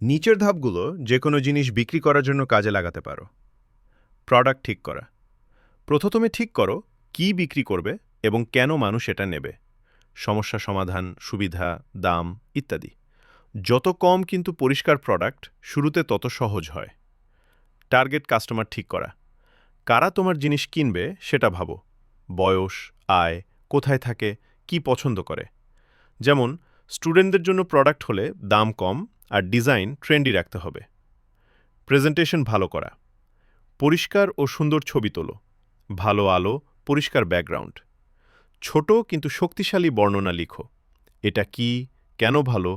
নিচের ধাপগুলো যে কোনো জিনিস বিক্রি করার জন্য কাজে লাগাতে পারো। প্রোডাক্ট ঠিক করা। প্রথমে ঠিক করো কি বিক্রি করবে এবং কেন মানুষ এটা নেবে। সমস্যা সমাধান, সুবিধা, দাম ইত্যাদি। যত কম কিন্তু পরিষ্কার প্রোডাক্ট শুরুতে তত সহজ হয়। টার্গেট কাস্টমার ঠিক করা। কারা তোমার জিনিস কিনবে সেটা ভাবো। বয়স, আয়, কোথায় থাকে, কি পছন্দ করে। যেমন স্টুডেন্টদের জন্য প্রোডাক্ট হলে দাম কম আর ডিজাইন ট্রেন্ডি রাখতে হবে। প্রেজেন্টেশন ভালো করা। পরিষ্কার ও সুন্দর ছবি তোলো। ভালো আলো, পরিষ্কার ব্যাকগ্রাউন্ড। ছোট কিন্তু শক্তিশালী বর্ণনা লিখো। এটা কি, কেন ভালো,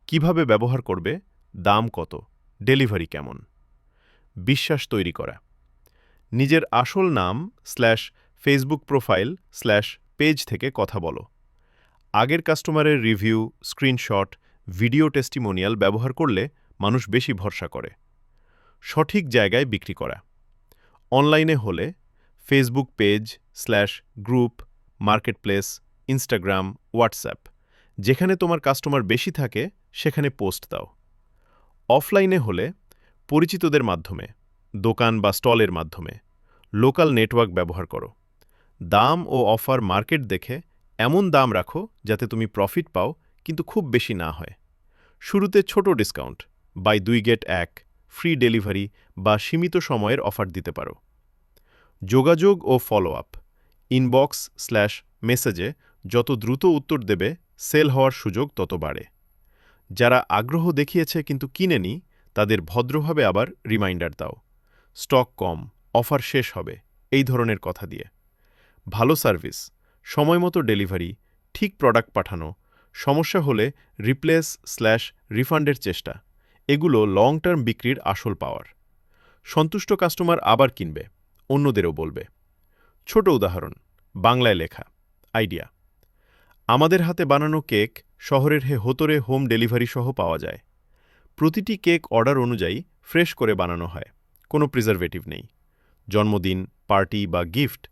কিভাবে ব্যবহার করবে, দাম কত, ডেলিভারি কেমন। বিশ্বাস তৈরি করা। নিজের আসল নাম ফেসবুক প্রোফাইল পেজ থেকে কথা বলো। আগের কাস্টমারের রিভিউ, স্ক্রিনশট, ভিডিও টেস্টিমোনিয়াল ব্যবহার করলে মানুষ বেশি ভরসা করে। সঠিক জায়গায় বিক্রি করা। অনলাইনে হলে Facebook page group, marketplace, Instagram, WhatsApp, যেখানে তোমার কাস্টমার বেশি থাকে সেখানে পোস্ট দাও। অফলাইনে হলে পরিচিতদের মাধ্যমে, দোকান বা স্টলের মাধ্যমে, লোকাল নেটওয়ার্ক ব্যবহার করো। দাম ও অফার মার্কেট দেখে এমন দাম রাখো যাতে তুমি প্রফিট পাও কিন্তু খুব বেশি না হয়। শুরুতে ছোট discount, buy 2 get 1, free delivery বা সীমিত সময়ের অফার দিতে পারো। যোগাযোগ ও ফলো আপ। ইনবক্স/মেসেজে যত দ্রুত উত্তর দেবে সেল হওয়ার সুযোগ তত বাড়ে। যারা আগ্রহ দেখিয়েছে কিন্তু কিনেনি তাদের ভদ্রভাবে আবার রিমাইন্ডার দাও। স্টক কম, অফার শেষ হবে, এই ধরনের কথা দিয়ে। ভালো সার্ভিস, সময়মতো ডেলিভারি, ঠিক প্রোডাক্ট পাঠানো, সমস্যা হলে রিপ্লেস/রিফান্ডের চেষ্টা, এগুলো লং টার্ম বিক্রির আসল পাওয়ার। সন্তুষ্ট কাস্টমার আবার কিনবে, অন্যদেরও বলবে। ছোট উদাহরণ, বাংলায় লেখা আইডিয়া। আমাদের হাতে বানানো কেক শহরের হোতরে হোম ডেলিভারি সহ পাওয়া যায়। প্রতিটি কেক অর্ডার অনুযায়ী ফ্রেশ করে বানানো হয়, কোনো প্রিজারভেটিভ নেই। জন্মদিন, পার্টি বা গিফট